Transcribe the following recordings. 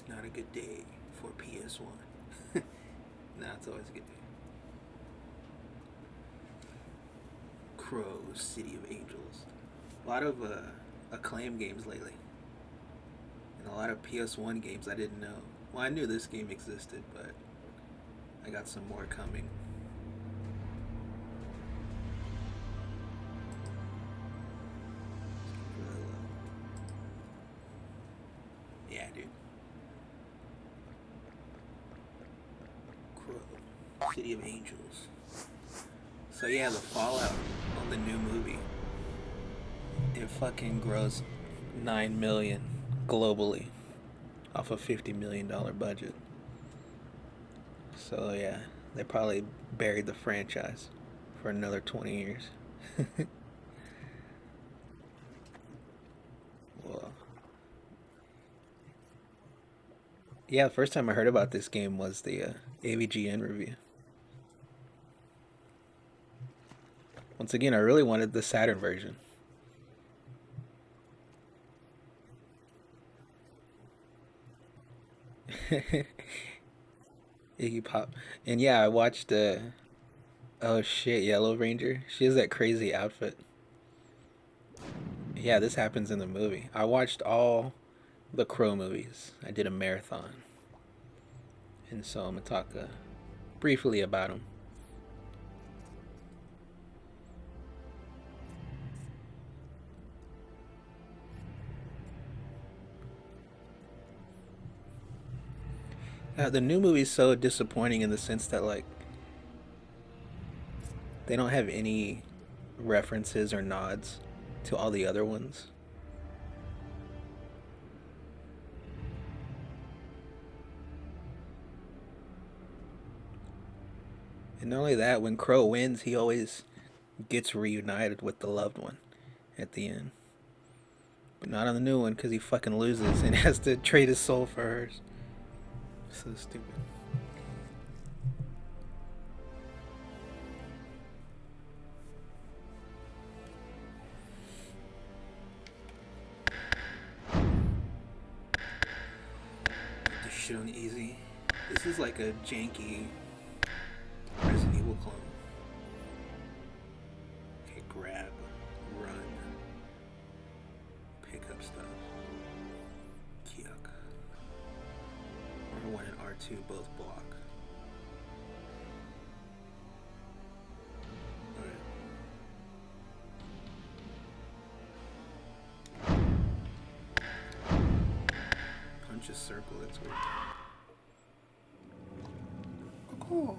Not a good day for PS1. Nah, it's always a good day. CROWS, City of Angels. A lot of acclaim games lately. And a lot of PS1 games I didn't know. Well, I knew this game existed, but I got some more coming. Really low. Yeah, dude. CROWS, City of Angels. So yeah, the fallout on the new movie. It fucking grows 9 million globally off a $50 million budget. So yeah, they probably buried the franchise for another 20 years. Well, yeah, the first time I heard about this game was the AVGN review. Once again, I really wanted the Saturn version. Iggy Pop. And yeah, I watched oh shit, Yellow Ranger. She has that crazy outfit. Yeah, this happens in the movie. I watched all the Crow movies. I did a marathon. And so I'm gonna talk briefly about them. The new movie is so disappointing in the sense that like they don't have any references or nods to all the other ones. And not only that, when Crow wins, he always gets reunited with the loved one at the end. But not on the new one because he fucking loses and has to trade his soul for hers. So stupid. Put this shit on easy. This is like a janky Resident Evil clone. Okay, grab, run, pick up stuff. Yuck. R1 and R2 both block. Punch a circle, that's weird. Oh.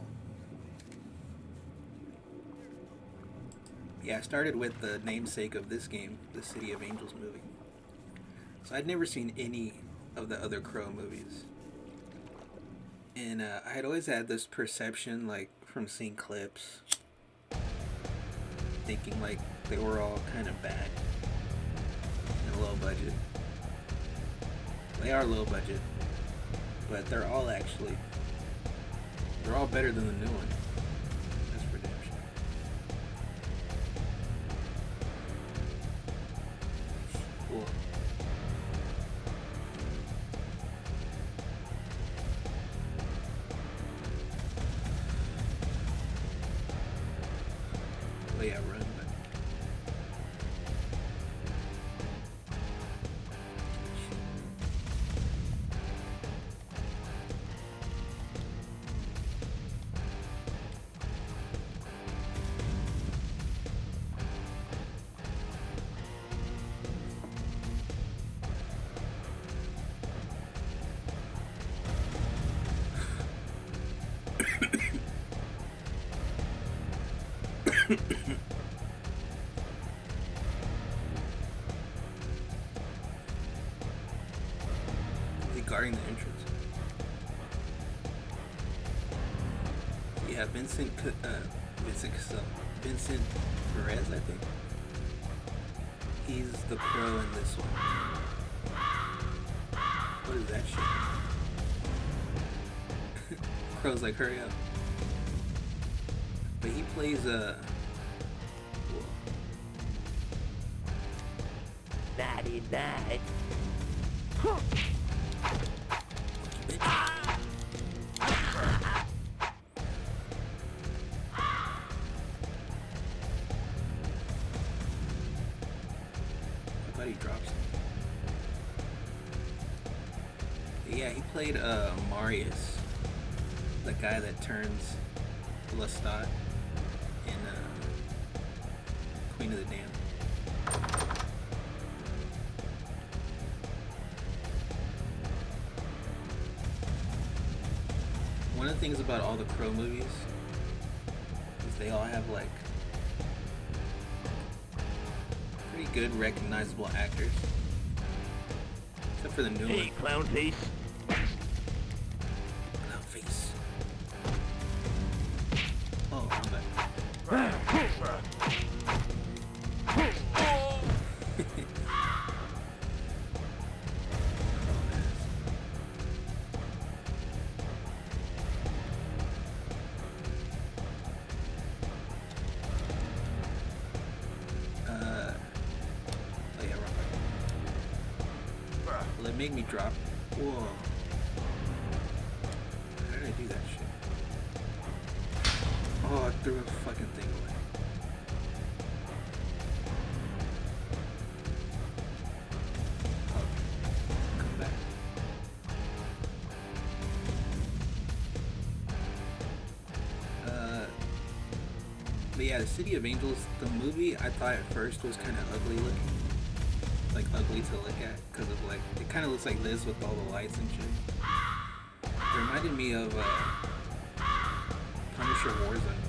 Yeah, I started with the namesake of this game, the City of Angels movie. So I'd never seen any of the other Crow movies. And I had always had this perception, like, from seeing clips, thinking, like, they were all kind of bad and low budget. They are low budget, but they're all actually, they're all better than the new one. That's for damn sure. Cool. Oh yeah, run. Guarding the entrance. Yeah, Vincent Perez, I think. He's the pro in this one. What is that shit? Crow's like, hurry up. But he plays Naughty night. bitch. I thought he dropped something. Yeah, he played Marius, the guy that turns Lestat in Queen of the Damned. One of the things about all the Crow movies is they all have like pretty good recognizable actors. Except for the new one. Hey, clown face. Clown face. Oh, I'm back. Will it make me drop? Whoa. How did I do that shit? Oh, I threw a fucking thing away. Okay. Come back. But yeah, the City of Angels, the movie, I thought at first was kind of ugly looking. Like ugly to look at because of like it kind of looks like this with all the lights and shit. It reminded me of Punisher Warzone,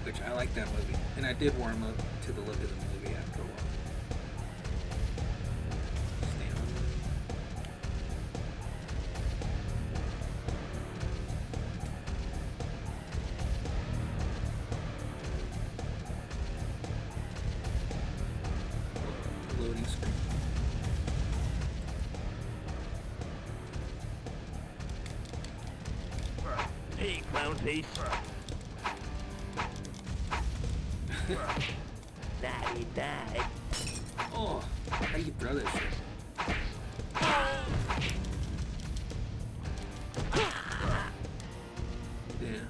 which I like that movie, and I did warm up to the look of the movie after a while. Stay on. Loading screen. Hey, clown face. Daddy died. Oh, how do you throw that shit? Damn.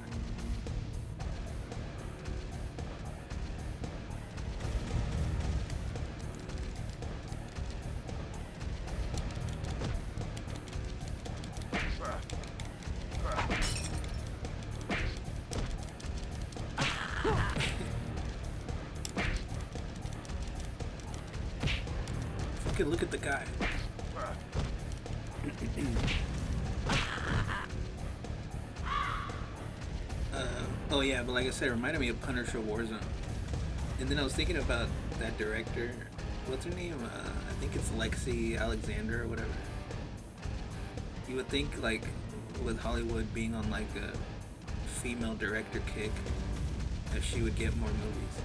Fucking look at the guy. Oh yeah, but like I said, it reminded me of Punisher Warzone. And then I was thinking about that director. What's her name? I think it's Lexi Alexander or whatever. You would think like with Hollywood being on like a female director kick that she would get more movies.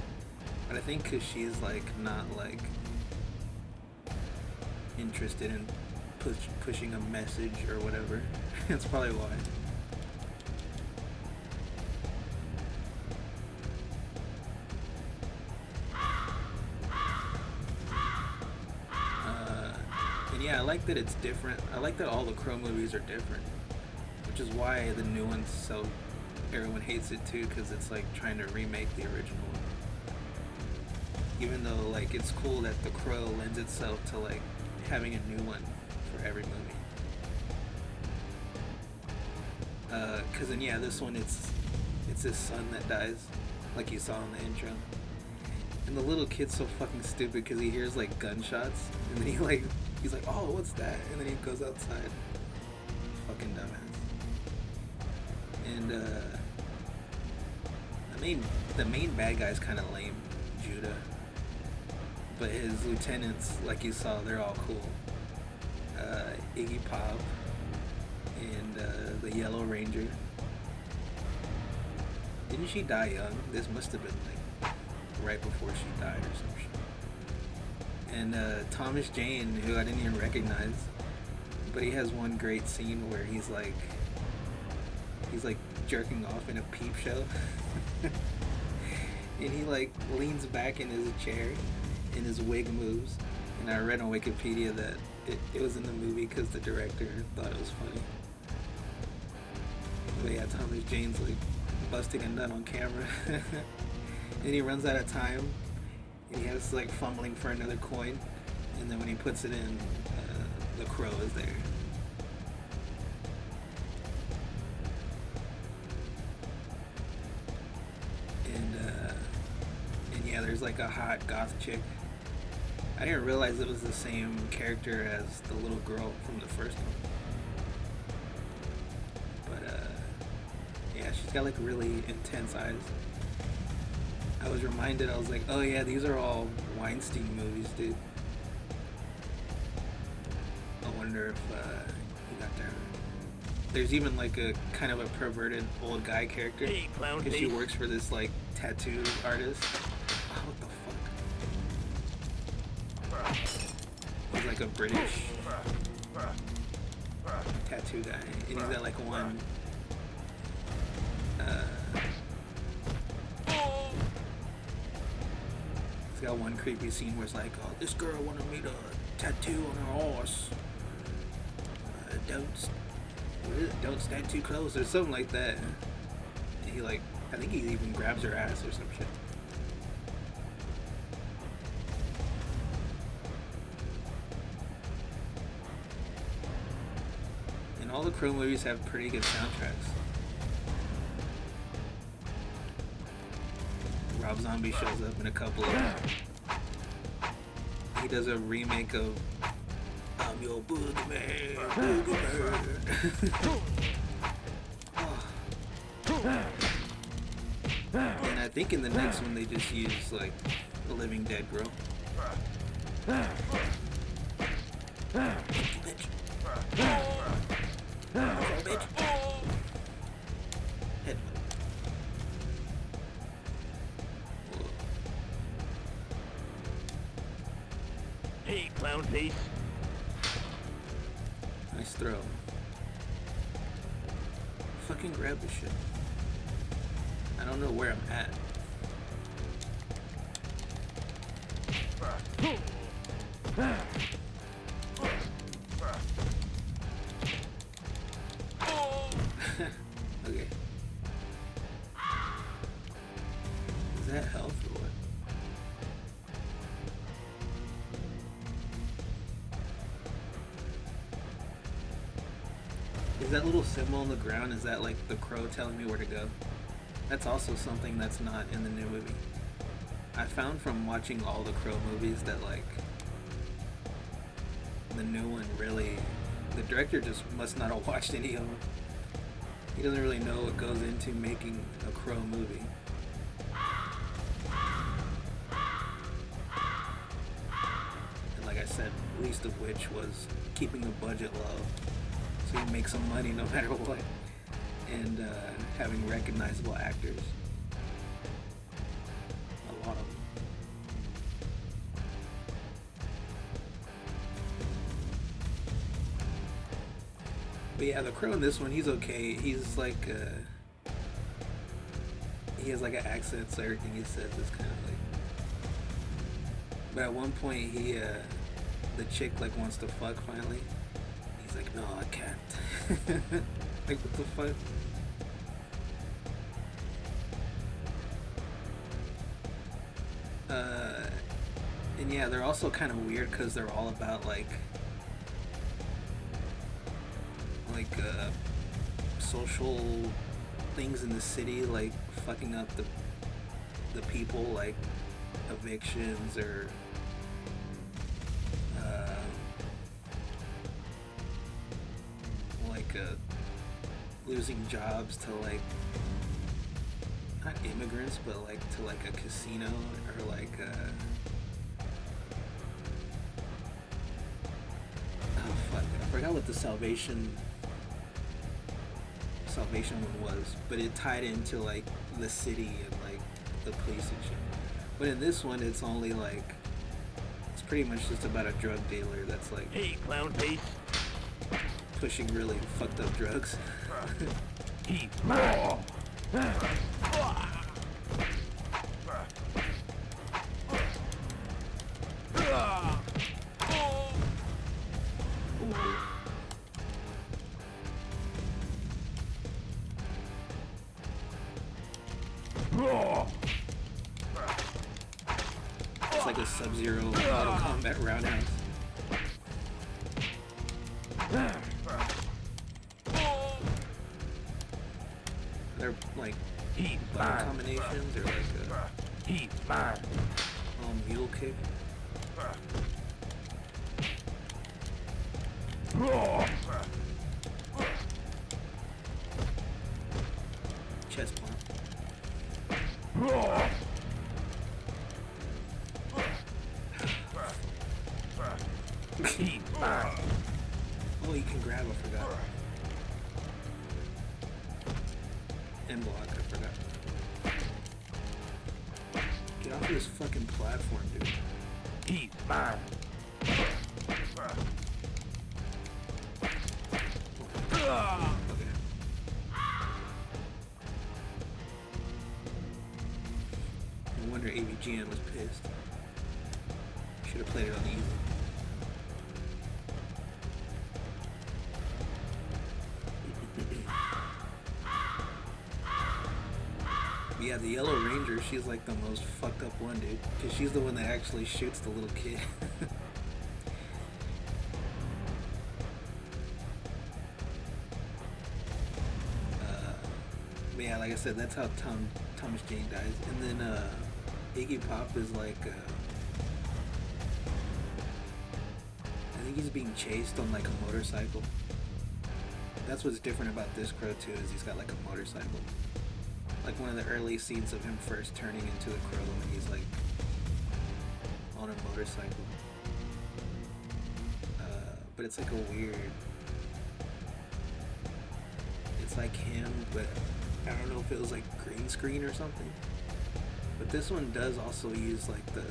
But I think because she's like not like interested in pushing a message or whatever. That's probably why. And yeah, I like that it's different. I like that all the Crow movies are different, which is why the new one's so everyone hates it too, because it's like trying to remake the original one. Even though like it's cool that The Crow lends itself to like having a new one for every movie. Cause then yeah, this one it's his son that dies, like you saw in the intro. And the little kid's so fucking stupid because he hears like gunshots and then he's like, oh, what's that? And then he goes outside. Fucking dumbass. And the main bad guy's kind of lame, Judah. But his lieutenants, like you saw, they're all cool. Iggy Pop and the Yellow Ranger. Didn't she die young? This must have been like right before she died or some shit. And Thomas Jane, who I didn't even recognize, but he has one great scene where he's like jerking off in a peep show. And he like leans back in his chair and his wig moves. And I read on Wikipedia that it was in the movie because the director thought it was funny. But yeah, Thomas Jane's like busting a nut on camera. And he runs out of time. And he has like fumbling for another coin. And then when he puts it in, the crow is there. And yeah, there's like a hot goth chick. I didn't realize it was the same character as the little girl from the first one. But yeah, she's got like really intense eyes. I was reminded, I was like, oh yeah, these are all Weinstein movies, dude. I wonder if he got there. There's even like a kind of a perverted old guy character. Hey, clown because she face. works for this like tattoo artist. Oh, what the fuck? He's like a British tattoo guy, and he's got like one. He's got one creepy scene where it's like, oh, this girl wanted me to tattoo on her horse. Don't stand too close or something like that. And he like, I think he even grabs her ass or some shit. And all the Crow movies have pretty good soundtracks. Rob Zombie shows up in a couple of them. He does a remake of I'm Your Boogeyman, Boogeyman. And I think in the next one they just use like a Living Dead girl. Bitch. Bitch. Head. Hey, clown face. Nice throw. Fucking grab this shit. I don't know where I'm at. Okay. Is that health or what? Is that little symbol on the ground, is that like the crow telling me where to go? That's also something that's not in the new movie. I found from watching all the Crow movies that like the new one really, the director just must not have watched any of them. He doesn't really know what goes into making a Crow movie. And like I said, least of which was keeping the budget low so you make some money no matter what, and having recognizable actors. A lot of them. But yeah, the Crow in this one, he's okay. He's like, he has like an accent, so everything he says is kind of like. But at one point, the chick like wants to fuck finally. He's like, no, I can't. Like, what the fuck? And yeah, they're also kind of weird because they're all about like social things in the city, like fucking up the people, like evictions or losing jobs to like not immigrants, but like to like a casino or like oh fuck, I forgot what the Salvation one was, but it tied into like the city and like the police and shit. But in this one, it's only like, it's pretty much just about a drug dealer that's like, Hey, clown face. pushing really fucked up drugs. Keep. It's like a Sub-Zero Mortal Kombat roundhouse. They're like button combinations or like a mule kick. Chest pump. Oh, you can grab, I forgot. And block, I forgot. Get off of this fucking platform, dude. He's mine. Okay. No wonder AVGN was pissed. Should have played it on easy. Yeah, the Yellow Ranger, she's like the most fucked up one, dude. Because she's the one that actually shoots the little kid. But yeah, like I said, that's how Thomas Jane dies. And then Iggy Pop is like, I think he's being chased on like a motorcycle. That's what's different about this Crow too, is he's got like a motorcycle. Like one of the early scenes of him first turning into a crow when he's like on a motorcycle. But it's like a weird, it's like him, but I don't know if it was like green screen or something. But this one does also use like the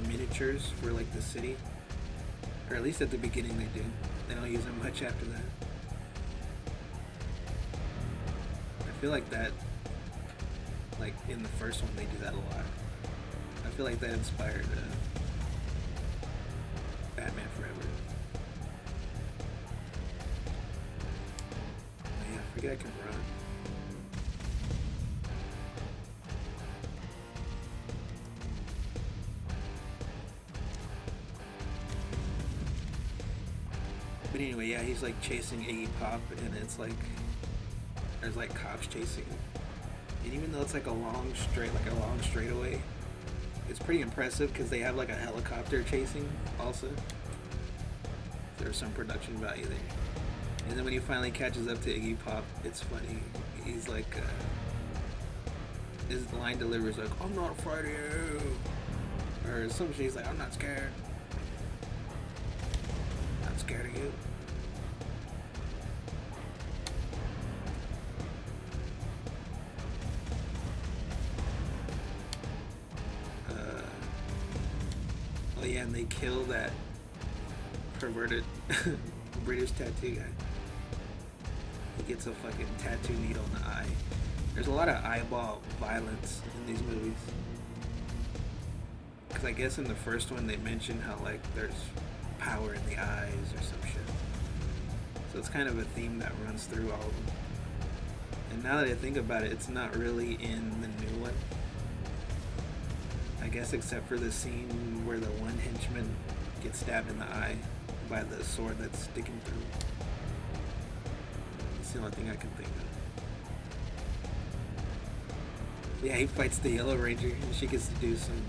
miniatures for like the city, or at least at the beginning they do. They don't use them much after that. I feel like that, like in the first one, they do that a lot. I feel like that inspired Batman Forever. Oh yeah, I forget I can run. But anyway, yeah, he's like chasing Iggy Pop, and it's like there's like cops chasing him. And even though it's like a long straightaway, it's pretty impressive because they have like a helicopter chasing also. There's some production value there. And then when he finally catches up to Iggy Pop, it's funny. He's like, his line delivers like, "I'm not afraid of you," or some shit. He's like, "I'm not scared. Not scared of you." Oh yeah, and they kill that perverted British tattoo guy. He gets a fucking tattoo needle in the eye. There's a lot of eyeball violence in these movies. Because I guess in the first one they mention how like there's power in the eyes or some shit. So it's kind of a theme that runs through all of them. And now that I think about it, it's not really in the new one. I guess except for the scene where the one henchman gets stabbed in the eye by the sword that's sticking through. It's the only thing I can think of. Yeah, he fights the Yellow Ranger and she gets to do some...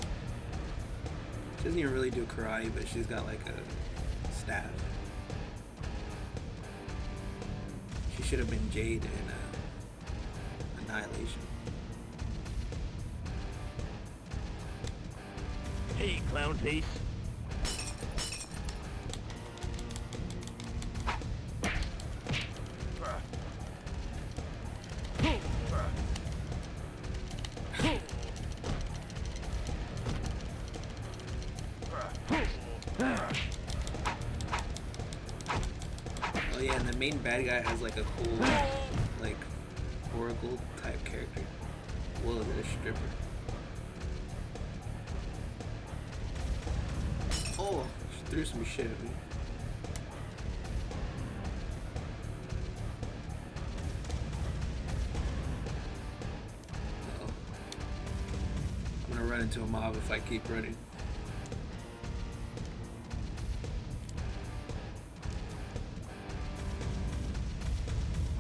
She doesn't even really do karate, but she's got like a staff. She should have been Jade in Annihilation. Hey, clown face. Oh yeah, and the main bad guy has like a cool, like, Oracle type character. Well, is it a stripper? Oh, she threw some shit at me. run into a mob if I keep running.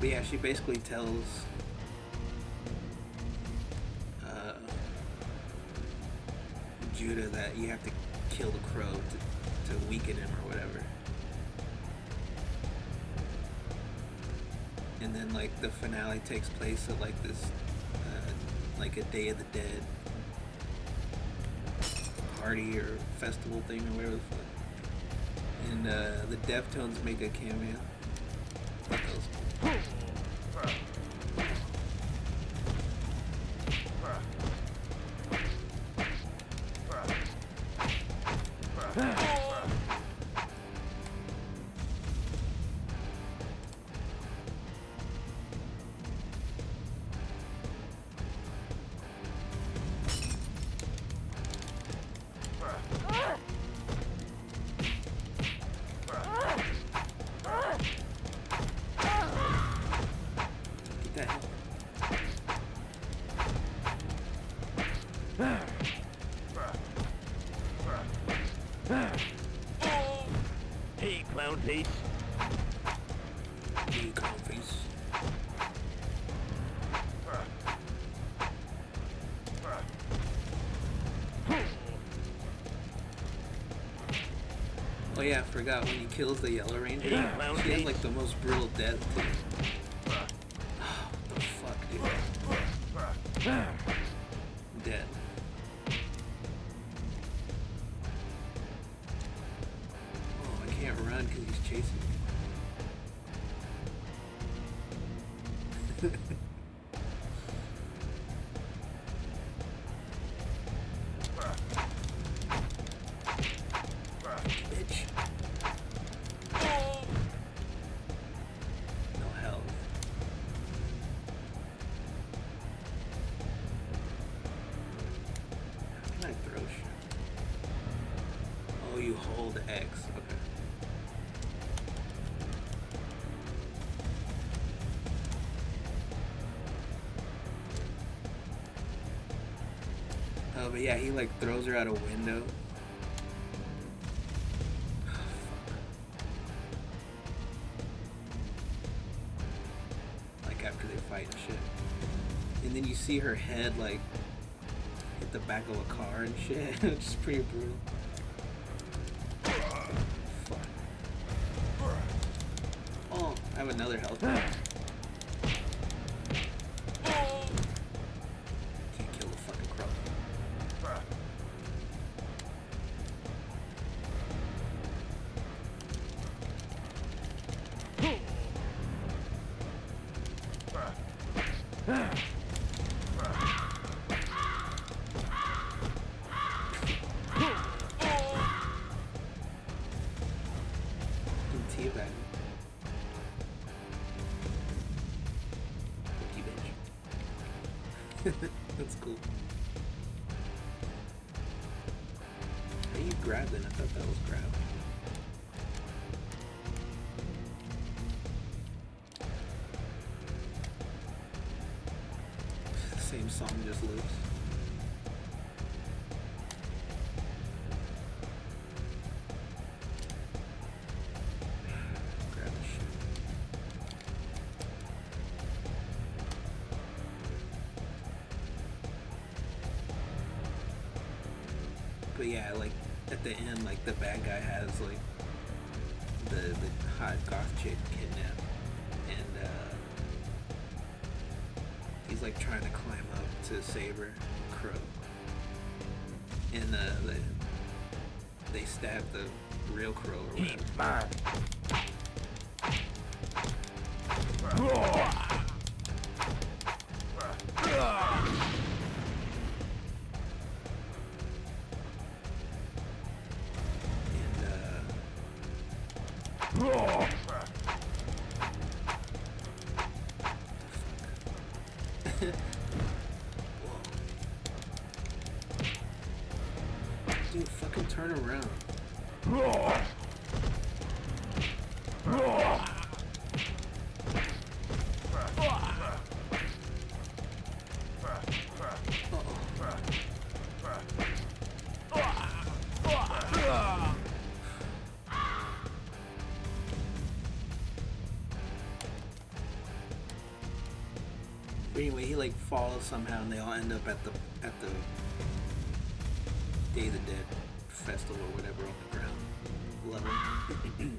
But yeah, she basically tells Judah that you have to kill the crow to weaken him or whatever. And then like the finale takes place at like this like a Day of the Dead party or festival thing or whatever the fuck. And the Deftones make a cameo. Fuck those. Hey, clown face. Hey, clown face. Oh yeah, I forgot when he kills the Yellow Ranger. Hey, clown she has face. like the most brutal death too. Oh, what the fuck, dude? Dead. Oh, I can't run because he's chasing me. Bitch. No health. How can I throw shit? Oh, you hold X. Okay. Oh, but yeah, he like throws her out a window. Like after they fight and shit. And then you see her head like hit the back of a car and shit. Which is pretty brutal. Fuck. Oh, I have another health pack. Can't kill the fucking crow. Teabag. Cookie bitch. That's cool. How you grab it? I thought that was grab. Same song, just loose. Grab the shit. But yeah, like at the end, like the bad guy has like the hot goth chick kidnapped, and he's like trying to climb up to save her, Crow, and they stab the real Crow or He's whatever. mine. Dude, fucking turn around. But anyway, he like falls somehow, and they all end up at the Day of the Dead festival or whatever on the ground level. And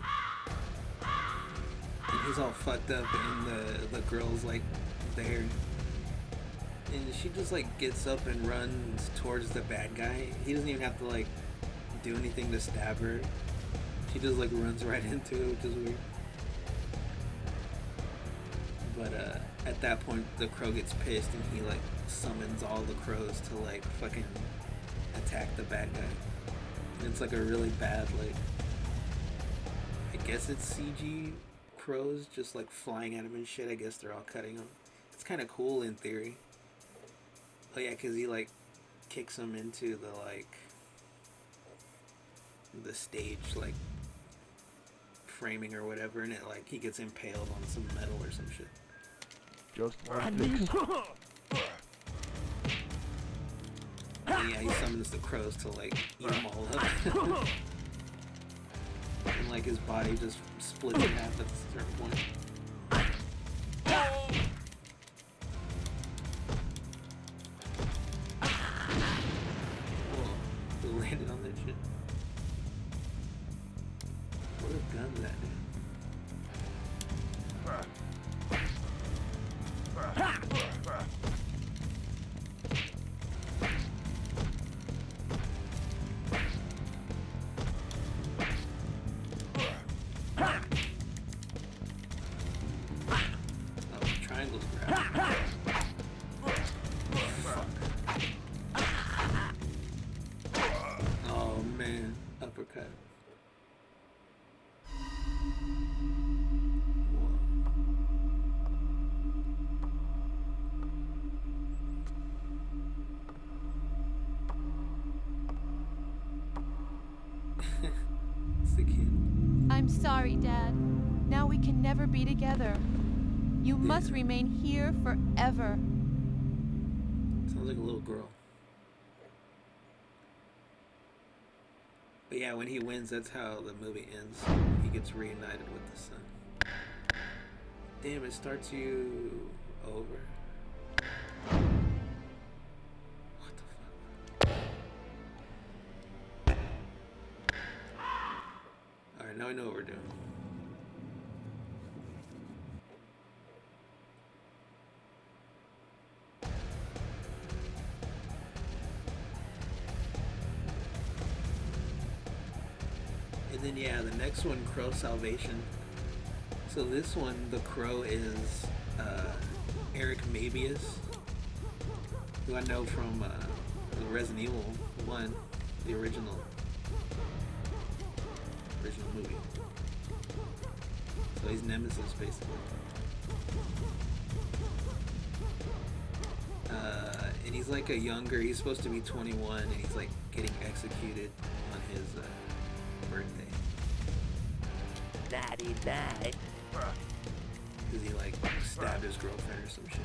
he's all fucked up, and the girl's like there, and she just like gets up and runs towards the bad guy. He doesn't even have to like do anything to stab her. She just like runs right into it, which is weird. But at that point, the crow gets pissed, and he like summons all the crows to like fucking attack the bad guy. And it's like a really bad, like, I guess it's CG crows just like flying at him and shit. I guess they're all cutting him. It's kind of cool in theory. Oh yeah, because he like kicks him into the like the stage like framing or whatever, and it like he gets impaled on some metal or some shit. Just And yeah, he summons the crows to like eat them all up. And like his body just splits in half at a certain point. Whoa, he landed on that shit. What a gun that dude. Triangles grab. Fuck. Oh man, uppercut. Whoa. It's the kid. I'm sorry, Dad. Now we can never be together. You must remain here forever. Sounds like a little girl. But yeah, when he wins, that's how the movie ends. He gets reunited with the son. Damn, it starts you over. What the fuck? Alright, now I know what we're doing. And then yeah, the next one, Crow Salvation. So this one, the crow is Eric Mabius, who I know from Resident Evil 1, the original movie. So he's Nemesis basically. And he's like a younger, he's supposed to be 21, and he's like getting executed on his birthday. 99. Because he like stabbed his girlfriend or some shit.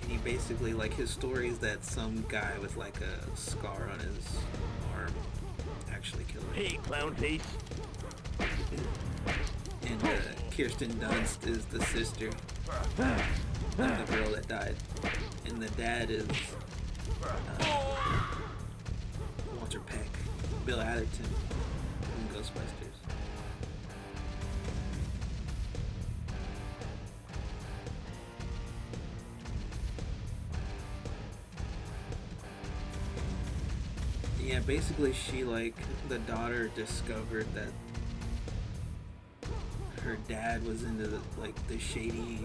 And he basically, like, his story is that some guy with like a scar on his arm actually killed him. Hey, clown face. And Kirsten Dunst is the sister of the girl that died. And the dad is Walter Peck, Bill Atherton from Ghostbusters. Yeah, basically she, like, the daughter discovered that her dad was into the, like, the shady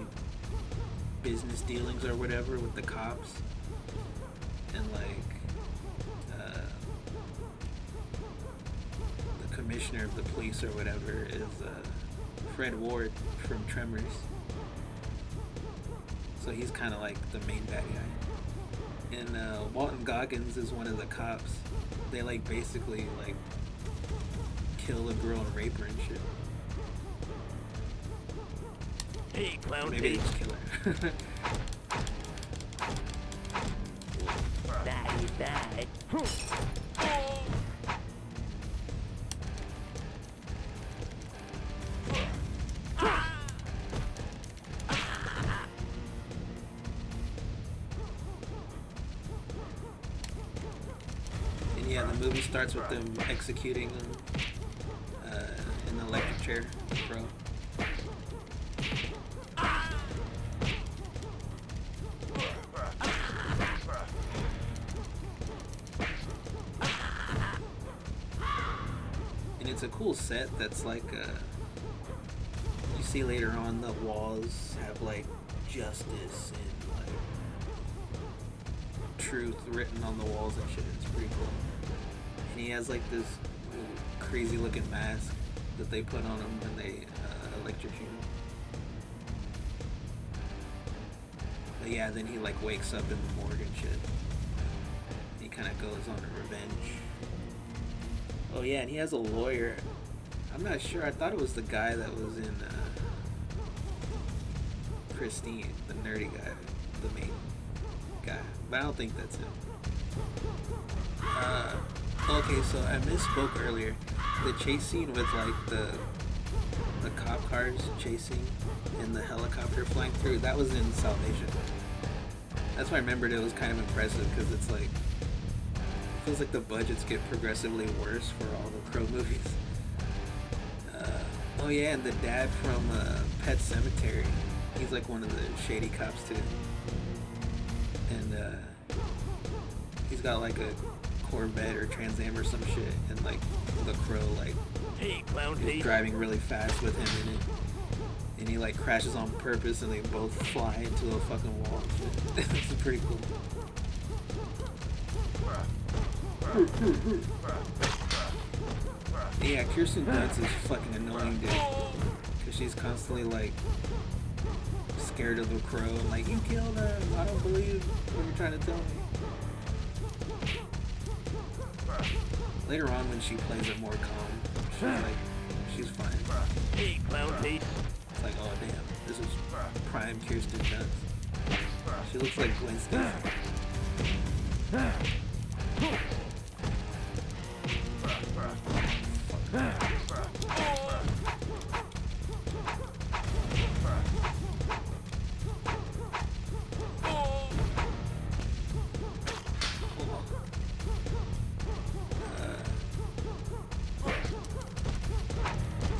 business dealings or whatever with the cops, and like the commissioner of the police or whatever is Fred Ward from Tremors, so he's kind of like the main bad guy. And Walton Goggins is one of the cops. They like basically like kill a girl and rape her and shit. Hey, clown Maybe they face. just kill her. Die, die. And yeah, the movie starts with them executing them in the electric chair, bro. And it's a cool set that's like, you see later on the walls have like justice and like truth written on the walls and shit. It's pretty cool. And he has like this crazy looking mask that they put on him when they electrocute him. But yeah, then he like wakes up in the morgue and shit. He kind of goes on a revenge. Oh yeah, and he has a lawyer. I'm not sure. I thought it was the guy that was in Christine, the nerdy guy, the main guy. But I don't think that's him. Okay, so I misspoke earlier. The chase scene with like the cop cars chasing and the helicopter flying through, that was in Salvation. That's why I remembered it was kind of impressive because it's like, it feels like the budgets get progressively worse for all the Crow movies. Oh yeah, and the dad from Pet Sematary, he's like one of the shady cops too. And he's got like a Corvette or Trans Am or some shit, and like the Crow like Hey, clown is face. driving really fast with him in it, and he like crashes on purpose, and they both fly into a fucking wall. It's pretty cool. Yeah, Kirsten Dunst is fucking annoying, dude, because she's constantly like scared of the Crow, and like, you killed him, I don't believe what you're trying to tell me. Later on, when she plays it more calm, she's fine. Hey, clown face. It's like, oh damn, this is prime Kirsten Dunst. She looks like Gwen Stacy.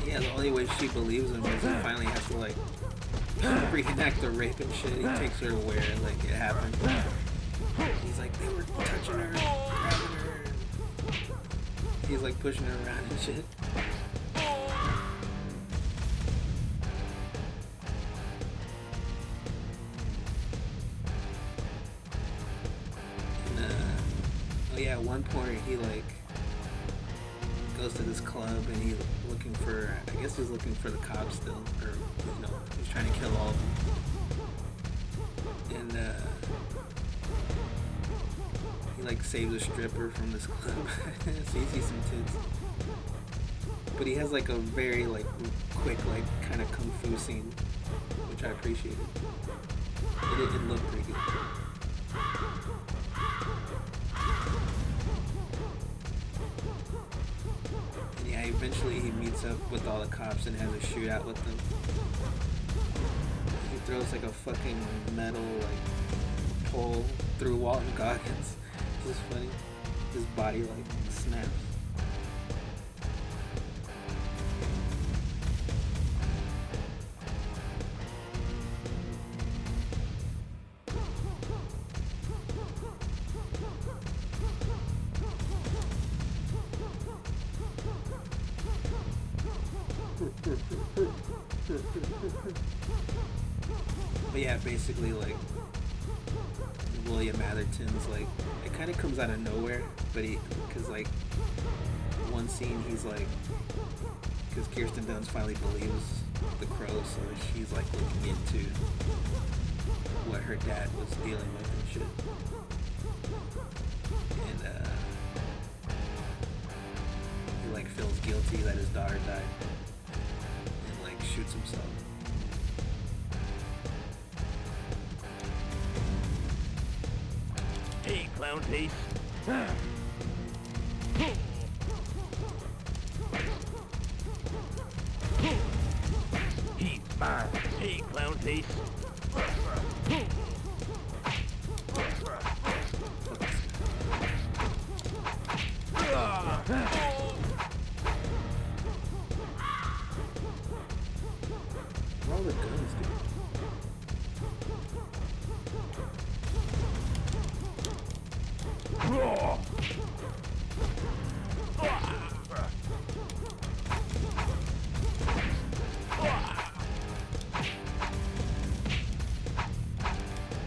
Yeah, the only way she believes him is he finally has to like reenact the rape and shit. He takes her to where like it happened. He's like, they were touching her, grabbing her. He's like pushing her around and shit. And, oh yeah, at one point he like goes to this club and he's looking for, I guess he's looking for the cops still, or you know, he's trying to kill all of them. And he like saves a stripper from this club, so you see some tits. But he has like a very like quick like kind of kung fu scene, which I appreciated. It looked pretty good. And yeah, eventually he meets up with all the cops and has a shootout with them. He throws like a fucking metal like pole through Walton Goggins. This is funny. His body like snaps. But yeah, basically like William Atherton's like, it kind of comes out of nowhere, but because like one scene he's like, because Kirsten Dunst finally believes the Crow, so she's like looking into what her dad was dealing with and shit. And he like feels guilty that his daughter died and like shoots himself. Hey, clown face. He's mine. Hey, clown face. Where are all the guns, dude?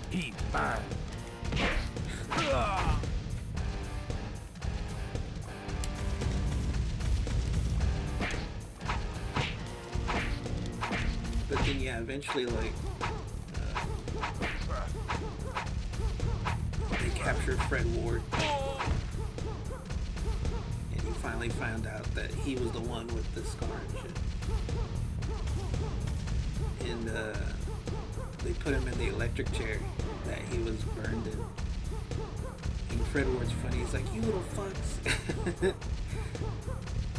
He's mine. But then, yeah, eventually, like, they capture Fred Ward. And you finally found out that he was the one with the scar and shit. And, they put him in the electric chair that he was burned in. And Fred Ward's funny, he's like, you little fucks.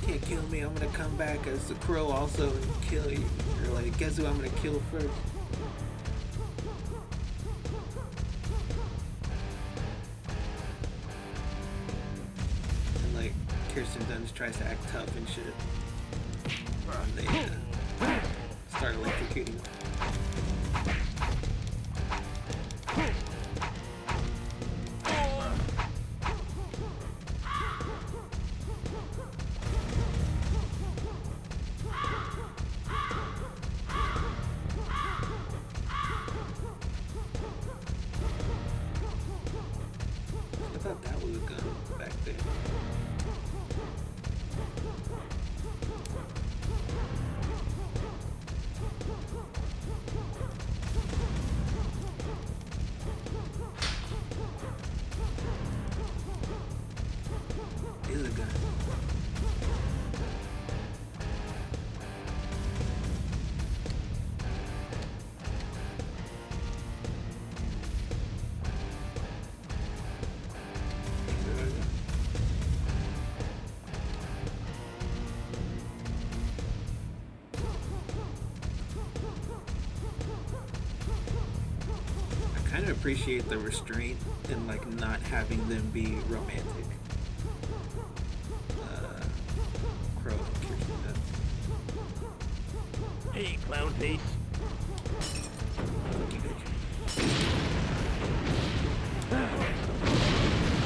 Can't kill me, I'm gonna come back as the Crow also and kill you. You're like, guess who I'm gonna kill first? And like, Kirsten Dunst tries to act tough and shit. And they start electrocuting him. I thought that was a gun back there. It is a gun. I kind of appreciate the restraint and like not having them be romantic. Crow and Kirsten Dunst. Hey, clown face. Fuck you, bitch.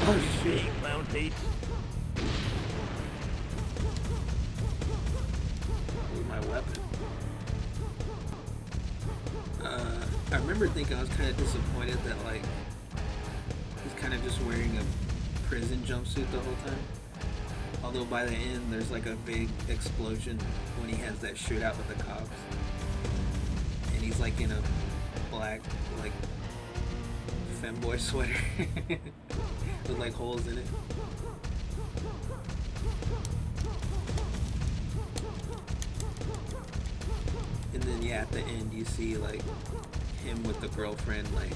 Oh shit. Hey, clown face. With my weapon. I remember thinking I was kind of disappointed that like he's kind of just wearing a prison jumpsuit the whole time. Although by the end there's like a big explosion when he has that shootout with the cops, and he's like in a black like femboy sweater with like holes in it. And then yeah, at the end you see like him with the girlfriend, like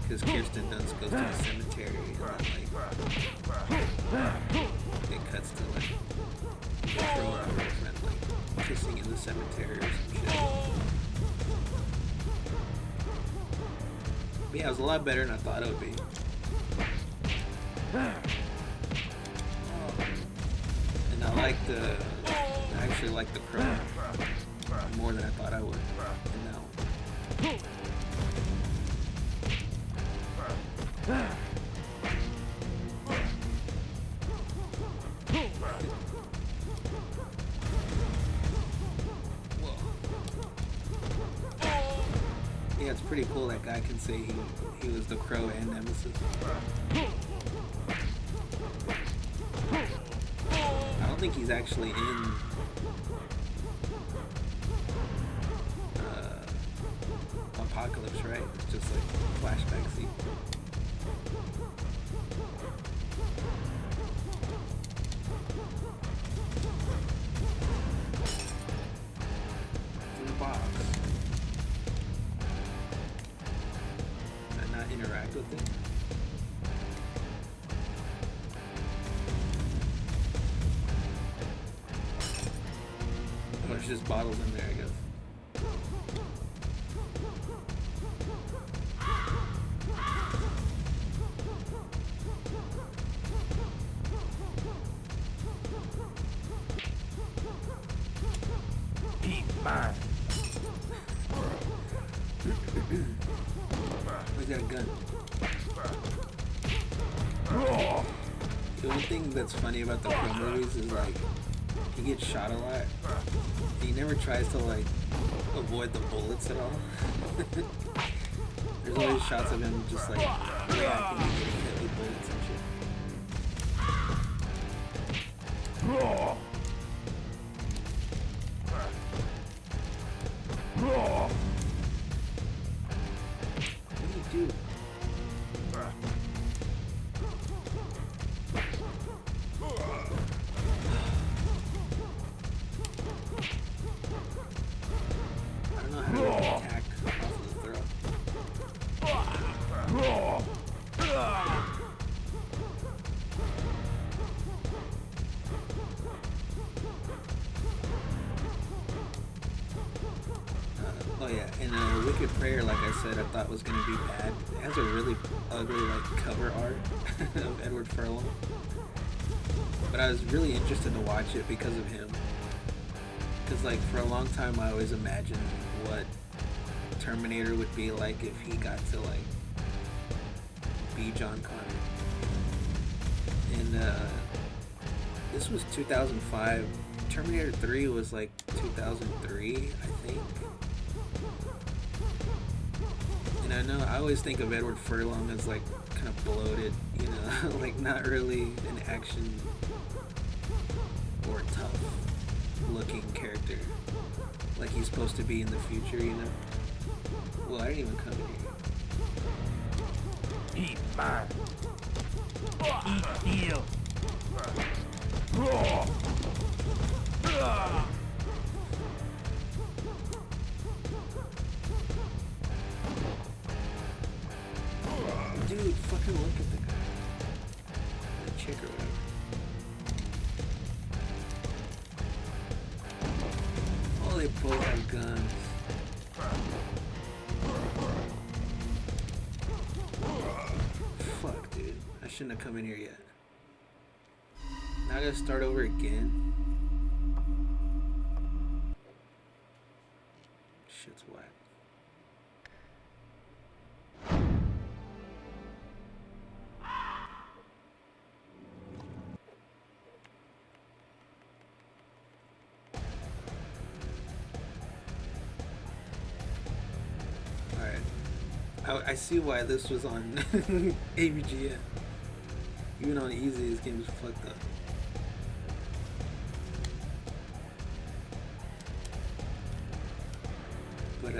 because Kirsten Dunst goes to the cemetery and then like it cuts to like the Crow and her girlfriend like kissing in the cemetery or some shit. But yeah, it was a lot better than I thought it would be. And I actually like the Crow more than I thought I would in that one. Whoa. Yeah, it's pretty cool that guy can say he was the Crow and Nemesis. I don't think he's actually in Apocalypse, right? It's just like a flashback scene. It's in the box. there's just bottles in there, I guess. He's mine. He's got a gun. The only thing that's funny about the Crow movies is like he gets shot a lot. He never tries to like avoid the bullets at all. There's always shots of him just like reacting and getting hit with bullets and shit. What do you do? I don't know how to attack off of the throat. Oh yeah, and Wicked Prayer, like I said, I thought was gonna be bad. It has a really ugly like cover art of Edward Furlong, but I was really interested to watch it because of him. Because like for a long time, I always imagined what Terminator would be like if he got to like be John Connor. And this was 2005. Terminator 3 was like 2003, I think. And I know I always think of Edward Furlong as like kind of bloated, you know, like not really an action or tough looking character like he's supposed to be in the future, you know. Well, I didn't even come in here. He's mine. Eat steel. Dude, fucking look at the guy. The chick or whatever. Oh, they both have guns. Fuck, dude. I shouldn't have come in here yet. Now I gotta start over again. Shit's whack. I see why this was on AVGN. Even on easy, this game is fucked up. But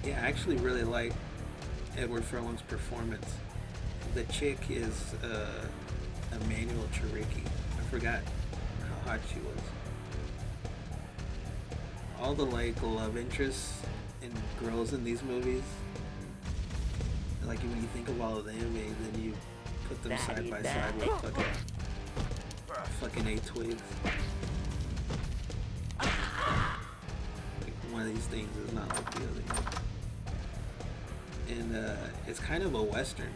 yeah, I actually really like Edward Furlong's performance. The chick is Emmanuel Cheriki. I forgot how hot she was. All the like love interests and girls in these movies, like when you think of all of them, and then you put them side by side with fucking A-Twigs. Like one of these things is not like the other. And it's kind of a western,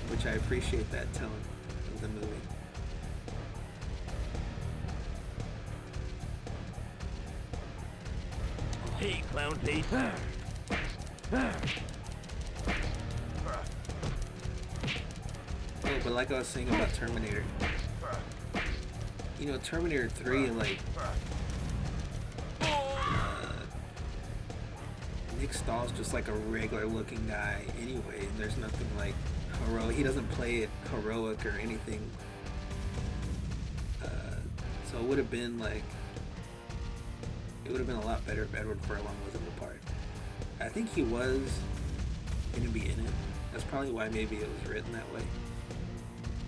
which I appreciate that tone of the movie. Hey, clown face. Oh, but like I was saying about Terminator, you know, Terminator 3, like, Nick Stahl's just like a regular looking guy anyway, and there's nothing like heroic. He doesn't play it heroic or anything. So it would have been like, it would have been a lot better if Edward Furlong was in the part. I think he was going to be in it. That's probably why maybe it was written that way.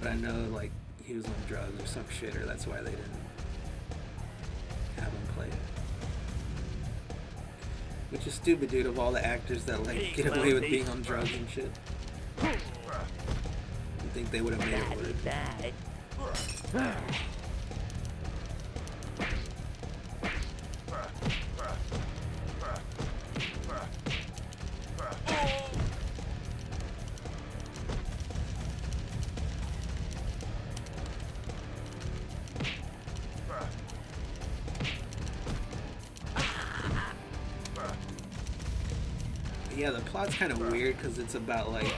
But I know like he was on drugs or some shit, or that's why they didn't have him play it. Which is stupid, dude, of all the actors that like get away with being on drugs and shit. You think they would have made it work. Yeah, the plot's kind of weird because it's about like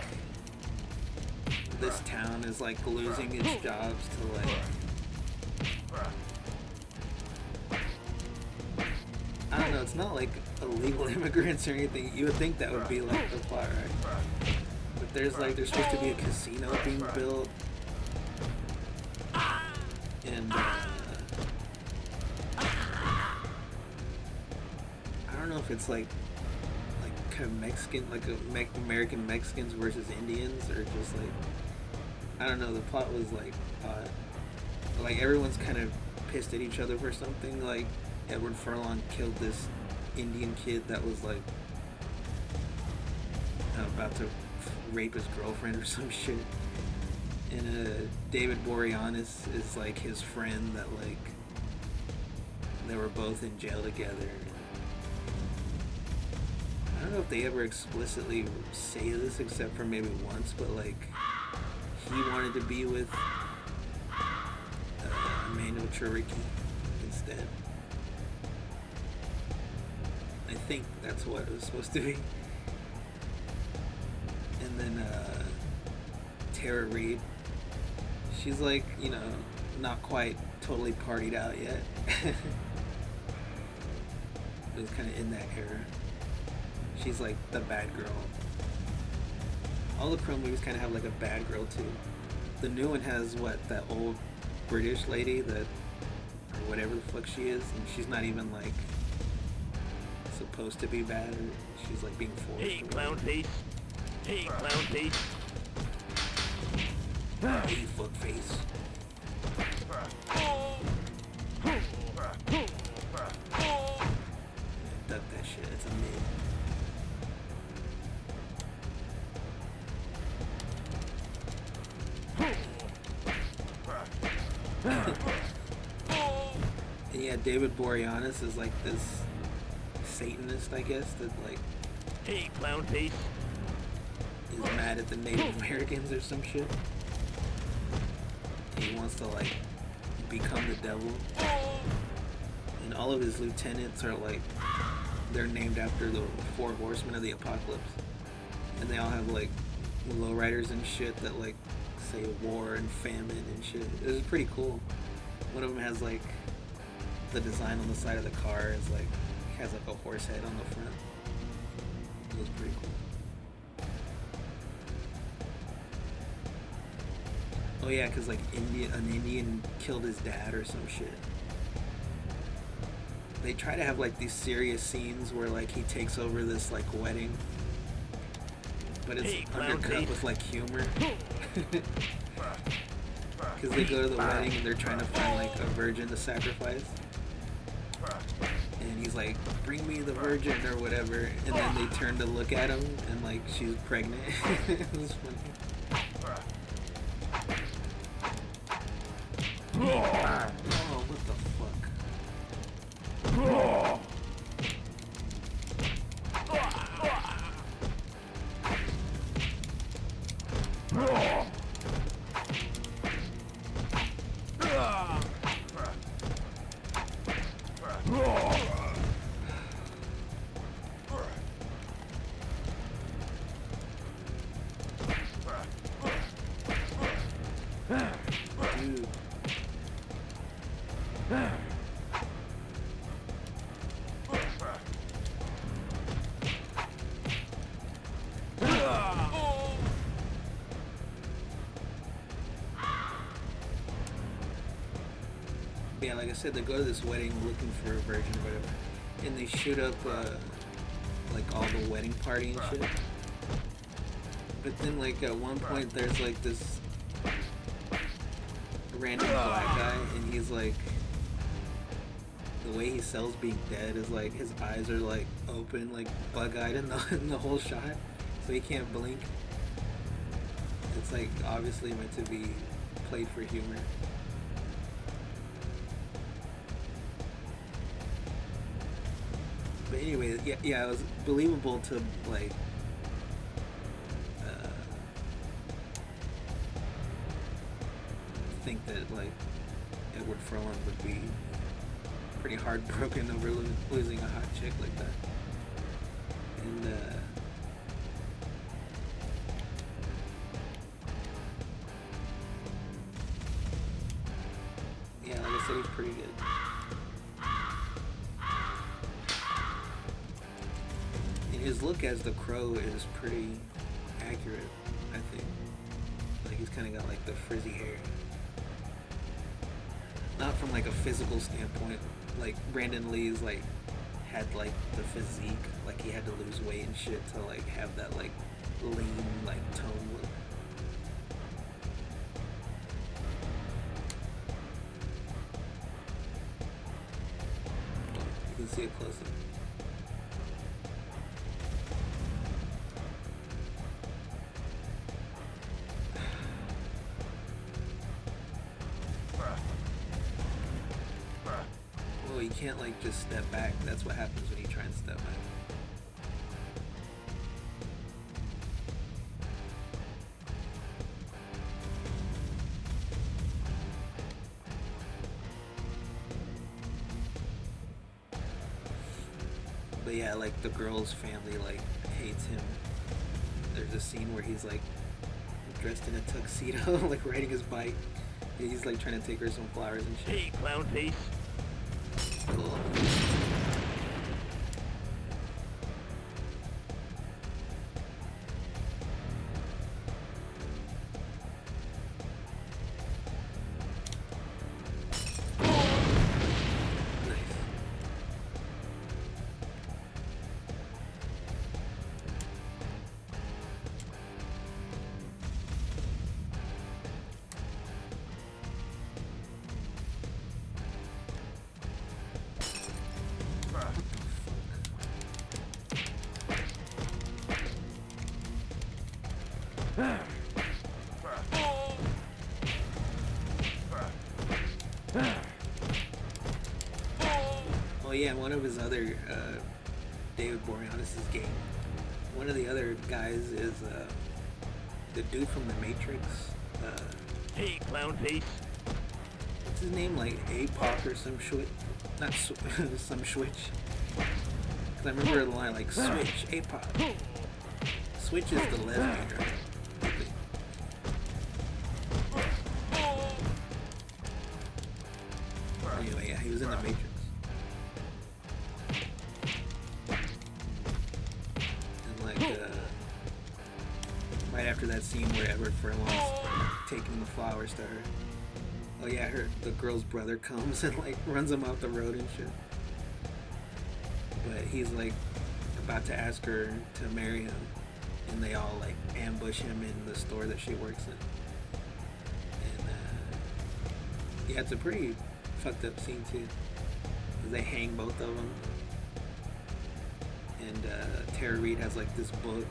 this town is like losing its jobs to like I don't know, it's not like illegal immigrants or anything. You would think that would be like the plot, right? But there's supposed to be a casino being built, and I don't know if it's like kind of Mexican, like American Mexicans versus Indians, or just like I don't know. The plot was like odd. Like everyone's kind of pissed at each other for something. Like Edward Furlong killed this Indian kid that was like about to rape his girlfriend or some shit. And David Boreanaz is like his friend that like they were both in jail together. I don't know if they ever explicitly say this except for maybe once, but like he wanted to be with Emmanuel Chiriqui instead. I think that's what it was supposed to be. And then Tara Reid, she's like, you know, not quite totally partied out yet. It was kind of in that era. She's like the bad girl. All the Crow movies kind of have like a bad girl too. The new one has what, that old British lady that, or whatever the fuck she is, and she's not even like supposed to be bad, or she's like being forced. Hey, clown face. Hey, clown face. Hey, fuck face. Duck that shit. It's a mid. And yeah, David Boreanaz is like this Satanist, I guess, that like Hey, clown face. is mad at the Native Americans or some shit. He wants to like become the devil. And all of his lieutenants are like, they're named after the 4 horsemen of the apocalypse. And they all have like lowriders and shit that like say war and famine and shit. It was pretty cool. One of them has like the design on the side of the car is like has like a horse head on the front. It was pretty cool. Oh yeah, cause like an Indian killed his dad or some shit. They try to have like these serious scenes where like he takes over this like wedding, but it's undercut with like humor. Cause they go to the wedding and they're trying to find like a virgin to sacrifice. And he's like, bring me the virgin or whatever, and then they turn to look at him and like she's pregnant. It was funny. Oh, what the fuck? Dude. Yeah, like I said, they go to this wedding looking for a virgin or whatever, and they shoot up like all the wedding party and shit. But then like at one point there's like this random black guy, and he's like, the way he sells being dead is like his eyes are like open, like bug-eyed in the whole shot, so he can't blink. It's like obviously meant to be played for humor. But anyway, yeah, it was believable to like think that like Edward Furlong would be pretty heartbroken over losing a hot chick like that. And said he's pretty good. And his look as the Crow is pretty accurate, I think. Like he's kind of got like the frizzy hair. Not from like a physical standpoint. Like Brandon Lee's like had like the physique, like he had to lose weight and shit to like have that like lean like tone look. You can see it close up. Well, you can't like just step back. That's what happens when you try and step back. But yeah, like the girl's family like hates him. There's a scene where he's like dressed in a tuxedo, like riding his bike. He's like trying to take her some flowers and shit. Hey, clown face. Cool. Oh yeah, one of his other David Boreanaz's game. One of the other guys is the dude from The Matrix. Hey, clown face. What's his name? Like APOC or some shit? Not some switch. Cause I remember the line like switch APOC. Switch is the lesbian, right? Anyway, yeah, he was in The Matrix. And like, right after that scene where Edward Furlong's taking the flowers to her. Oh yeah, the girl's brother comes and like runs him off the road and shit. But he's like about to ask her to marry him, and they all like ambush him in the store that she works in. And yeah, it's a pretty fucked up scene too. 'Cause they hang both of them, and Tara Reid has like this book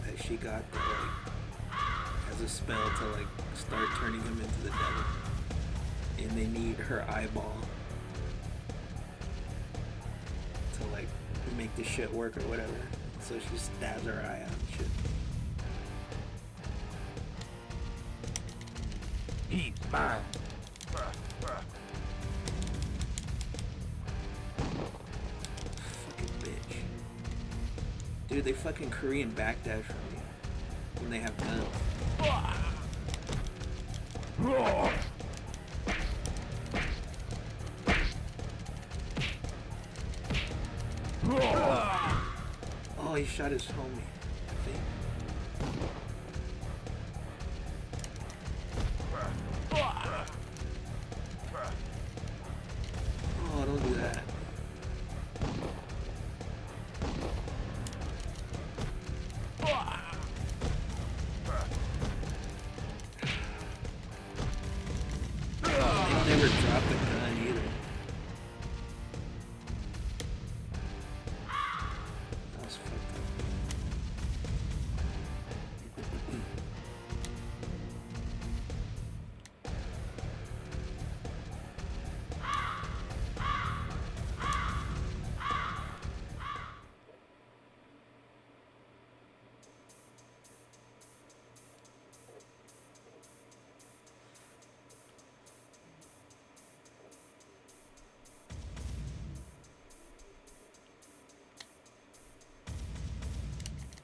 that she got that like has a spell to like start turning him into the devil, and they need her eyeball to like make the shit work or whatever. So she stabs her eye out and shit. He's mine. Fucking bitch. Dude, they fucking Korean backdash from you when they have guns. Oh, he shot his homie, I think. Oh, don't do that. They never dropped the gun either. That was fucked up.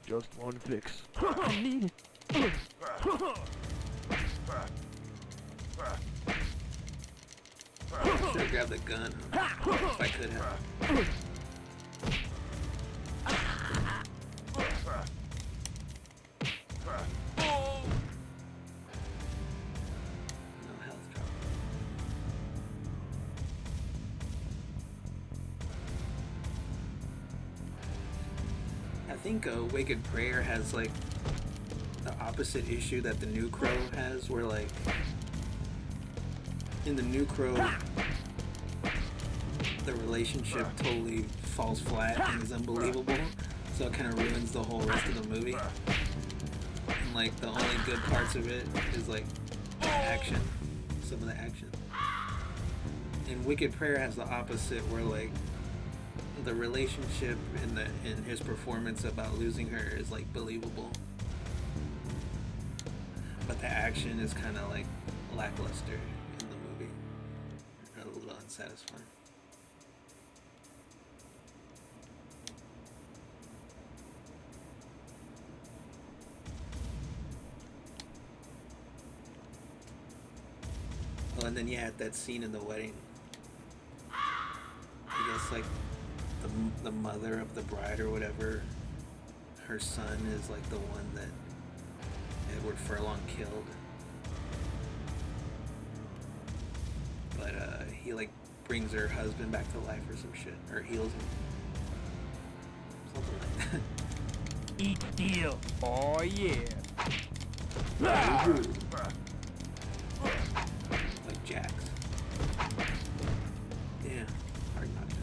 Just one fix. I need it. should have grabbed the gun if I could have. No health drop. I think Wicked Prayer has like the opposite issue that the new Crow has, where like in the new Crow the relationship totally falls flat and is unbelievable, so it kind of ruins the whole rest of the movie. And like the only good parts of it is like action, some of the action. And Wicked Prayer has the opposite, where like the relationship and his performance about losing her is like believable, but the action is kind of like lackluster in the movie, a little unsatisfying. Oh, and then yeah, that scene in the wedding, I guess like the mother of the bride or whatever, her son is like the one that Edward Furlong killed. But he like brings her husband back to life or some shit, or heals him. Something like that. Eat deal. Oh yeah. Like Jax. Yeah, hard not to.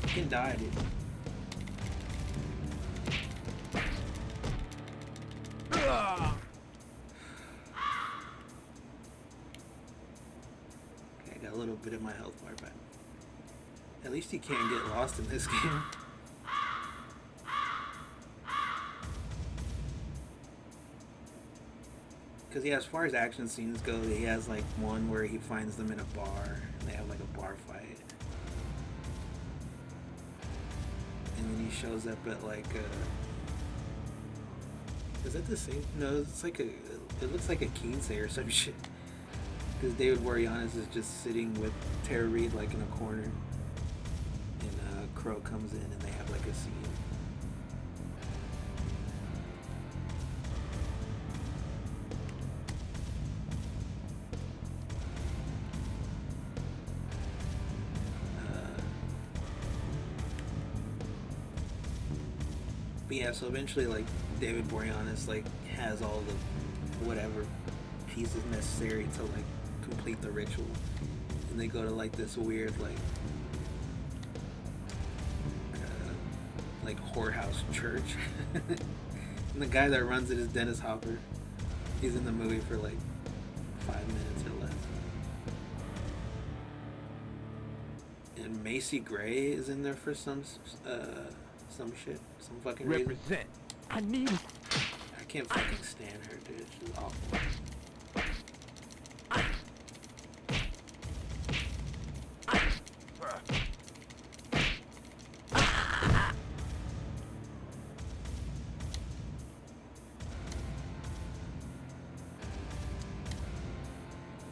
Fucking die, dude. Okay, I got a little bit of my health bar back. At least you can't get lost in this game. Because yeah, as far as action scenes go, he has like one where he finds them in a bar and they have like a bar fight. And then he shows up at like is that the same? No, it's like it looks like a Kinsey or some shit. Because David Boreanaz is just sitting with Tara Reid like in a corner. And Crow comes in and they have like a scene. But yeah, so eventually like David Boreanaz like has all the whatever pieces necessary to like complete the ritual. And they go to like this weird like whorehouse church. And the guy that runs it is Dennis Hopper. He's in the movie for like 5 minutes or less. And Macy Gray is in there for some shit, some fucking reason. Represent. I need it. I can't fucking stand her, dude. She's awful.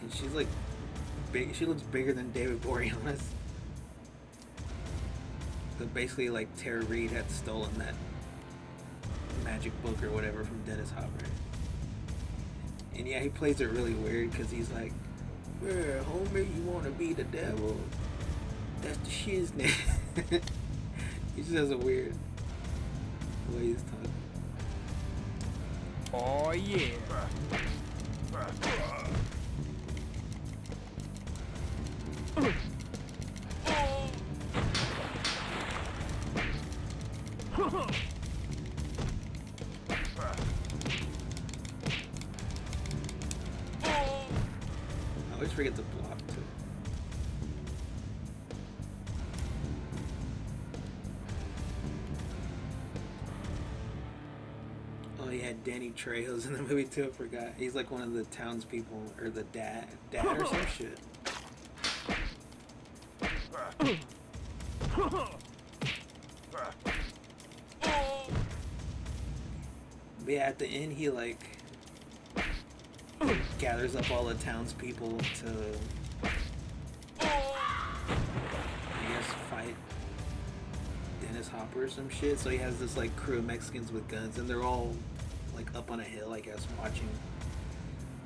And she's like big. She looks bigger than David Boreanaz. But basically, like, Tara Reid had stolen that magic book or whatever from Dennis Hopper. And yeah, he plays it really weird because he's like, "Yeah, homie, you want to be the devil? That's the shiznit." He just has a weird way he's talking. Oh yeah. I always forget to block too. he had Danny Trejo's in the movie too. I forgot. He's like one of the townspeople or the dad or some shit. But yeah, at the end he like gathers up all the townspeople to, I guess, fight Dennis Hopper or some shit. So he has this like crew of Mexicans with guns, and they're all like up on a hill, I guess, watching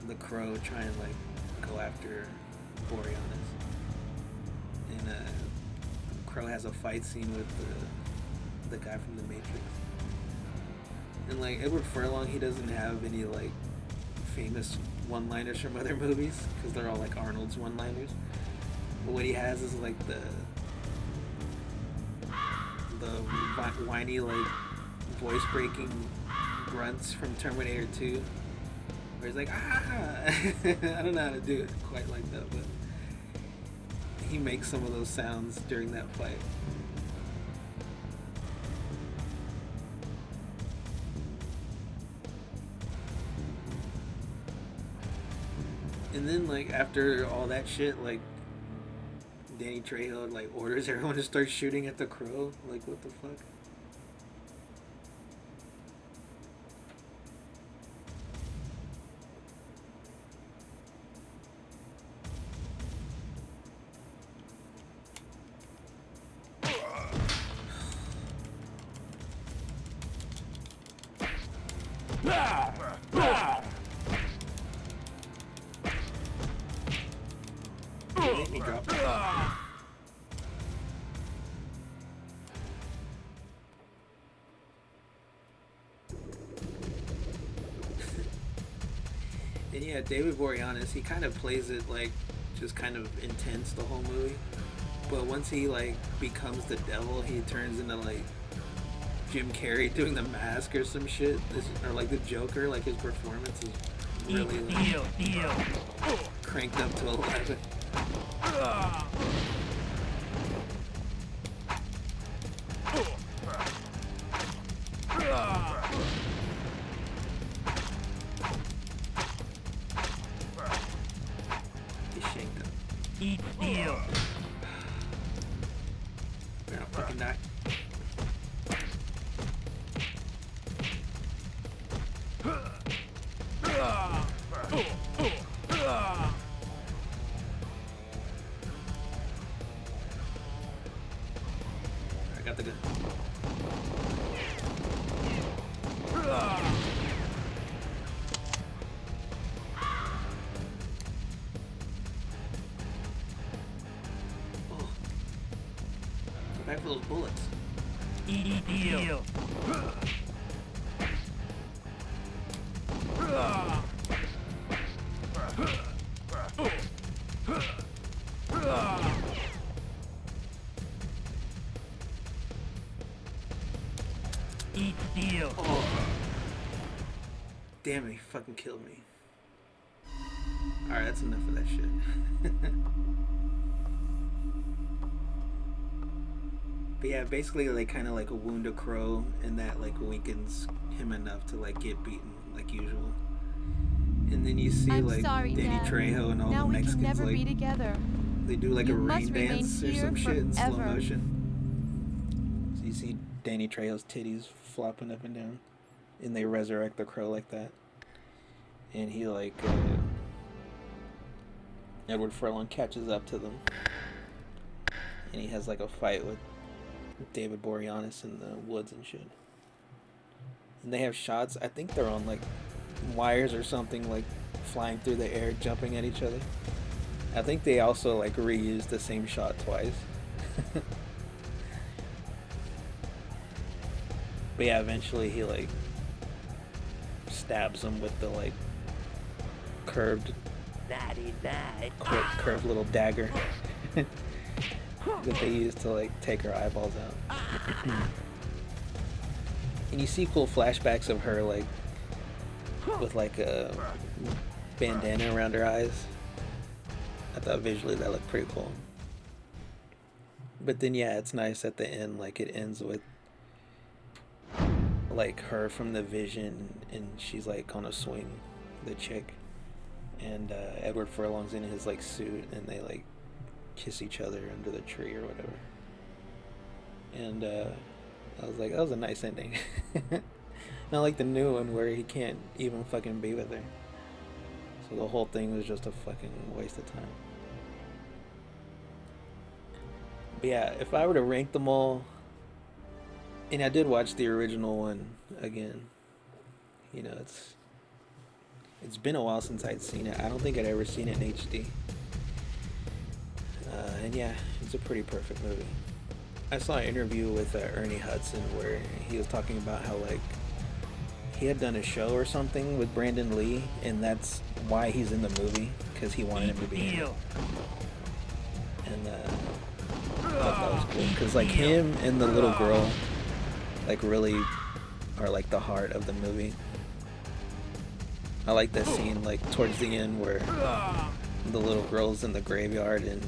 the Crow try and like go after Boreanaz. And Crow has a fight scene with the guy from the Matrix. And like Edward Furlong, he doesn't have any like famous one-liners from other movies because they're all like Arnold's one-liners. But what he has is like the whiny like voice-breaking grunts from Terminator 2, where he's like ah. I don't know how to do it quite like that, but he makes some of those sounds during that fight. And then like after all that shit, like Danny Trejo like orders everyone to start shooting at the Crow. Like what the fuck? Make me drop it. And yeah, David Boreanaz, he kind of plays it like just kind of intense the whole movie. But once he like becomes the devil, he turns into like Jim Carrey doing The Mask or some shit. Or like the Joker, like his performance is really like, cranked up to 11. He shanked him. Eat deal. Better not fucking die. I got the gun. Oh. Go back for those bullets. Eat deal. Eat deal. Oh. Damn it, he fucking killed me. Alright, that's enough of that shit. But yeah, basically they kind of like wound a Crow, and that like weakens him enough to like get beaten like usual. And then you see I'm like sorry, Danny Dad. Trejo and all Now the we can Mexicans never be like together. they do like You a rain must remain dance or here some shit in slow forever. motion. So you see Danny Trejo's titties flopping up and down, and they resurrect the Crow like that. And he like Edward Furlong catches up to them, and he has like a fight with David Boreanaz in the woods and shit. And they have shots, I think they're on like wires or something, like flying through the air, jumping at each other. I think they also like reused the same shot twice. But yeah, eventually he like stabs him with the like curved curved little dagger that they use to like take her eyeballs out. And you see cool flashbacks of her like with like a bandana around her eyes. I thought visually that looked pretty cool. But then yeah, it's nice at the end, like it ends with like her from the Vision, and she's like on a swing, the chick, and Edward Furlong's in his like suit, and they like kiss each other under the tree or whatever. And I was like, that was a nice ending. Not like the new one where he can't even fucking be with her. So the whole thing was just a fucking waste of time. But yeah, if I were to rank them all, and I did watch the original one again. You know, it's been a while since I'd seen it. I don't think I'd ever seen it in HD. And yeah, it's a pretty perfect movie. I saw an interview with Ernie Hudson where he was talking about how like he had done a show or something with Brandon Lee, and that's why he's in the movie, because he wanted him to be in it. And I thought that was cool, because like him and the little girl like really are like the heart of the movie. I like that scene like towards the end where the little girl's in the graveyard and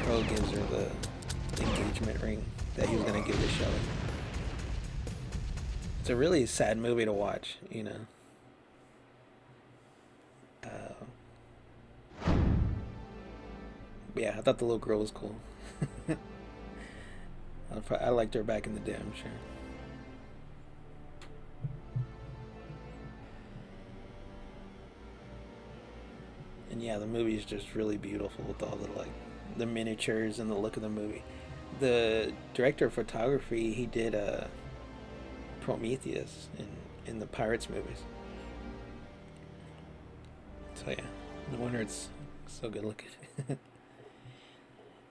Crow gives her the engagement ring that he was gonna give to Shelley. It's a really sad movie to watch, you know. But yeah, I thought the little girl was cool. I liked her back in the day, I'm sure. And yeah, the movie is just really beautiful with all the like the miniatures and the look of the movie. The director of photography, he did Prometheus in the Pirates movies. So yeah, no wonder it's so good looking.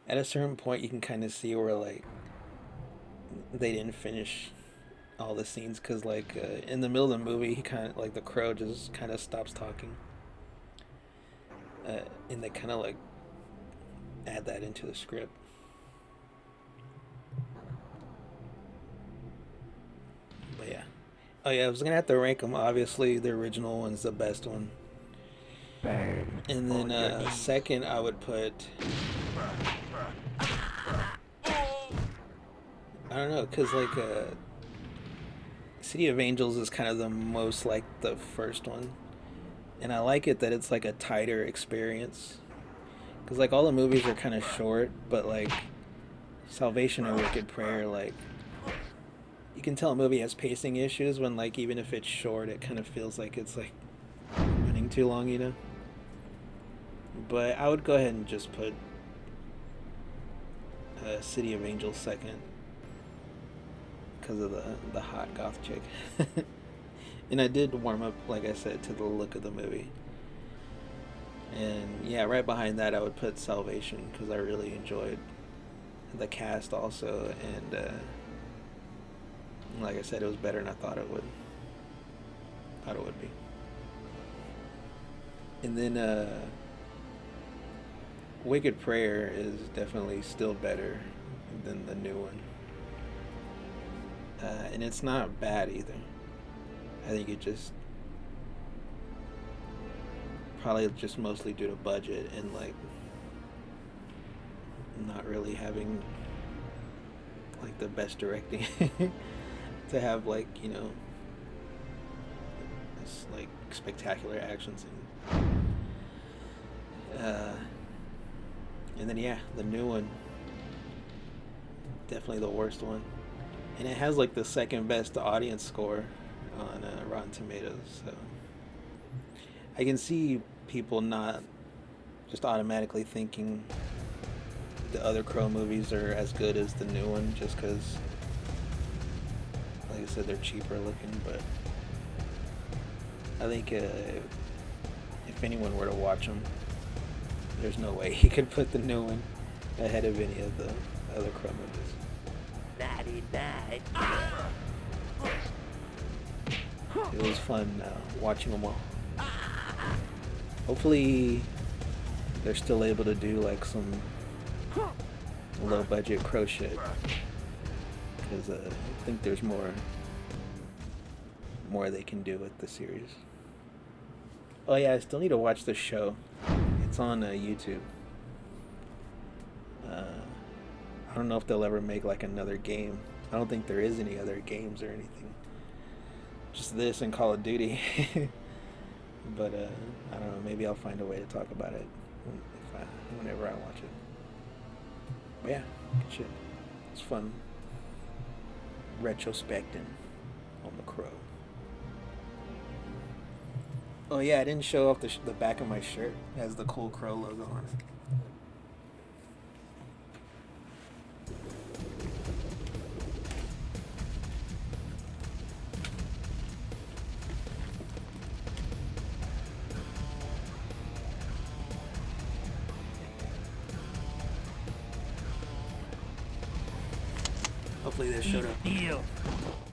At a certain point, you can kind of see where like they didn't finish all the scenes, because like in the middle of the movie, he kind of like the Crow just kind of stops talking, and they kind of like add that into the script. But yeah, oh yeah, I was gonna have to rank them. Obviously, the original one's the best one, Bang. and then second I would put, I don't know, because like City of Angels is kind of the most like the first one, and I like it that it's like a tighter experience, because like all the movies are kind of short, but like Salvation and Wicked Prayer, like you can tell a movie has pacing issues when like even if it's short, it kind of feels like it's like running too long, you know. But I would go ahead and just put City of Angels second, because of the hot goth chick. And I did warm up, like I said, to the look of the movie. And yeah, right behind that I would put Salvation, because I really enjoyed the cast also, and like I said, it was better than I thought it would be. And then Wicked Prayer is definitely still better than the new one. And it's not bad either. I think it just probably just mostly due to budget and like not really having like the best directing to have like, you know, this like spectacular action scene. And then yeah, the new one, definitely the worst one. And it has like the second best audience score on Rotten Tomatoes, so I can see people not just automatically thinking the other Crow movies are as good as the new one, just because, like I said, they're cheaper looking. But I think if anyone were to watch them, there's no way he could put the new one ahead of any of the other Crow movies. It was fun watching them all. Hopefully they're still able to do like some low budget Crow shit, because I think there's more they can do with the series. Oh yeah, I still need to watch the show. It's on YouTube. I don't know if they'll ever make like another game. I don't think there is any other games or anything. Just this and Call of Duty. But I don't know. Maybe I'll find a way to talk about it whenever I watch it. But yeah, good shit. It's fun. Retrospecting on the Crow. Oh yeah, I didn't show off the back of my shirt. It has the cool Crow logo on it. Hopefully they showed up.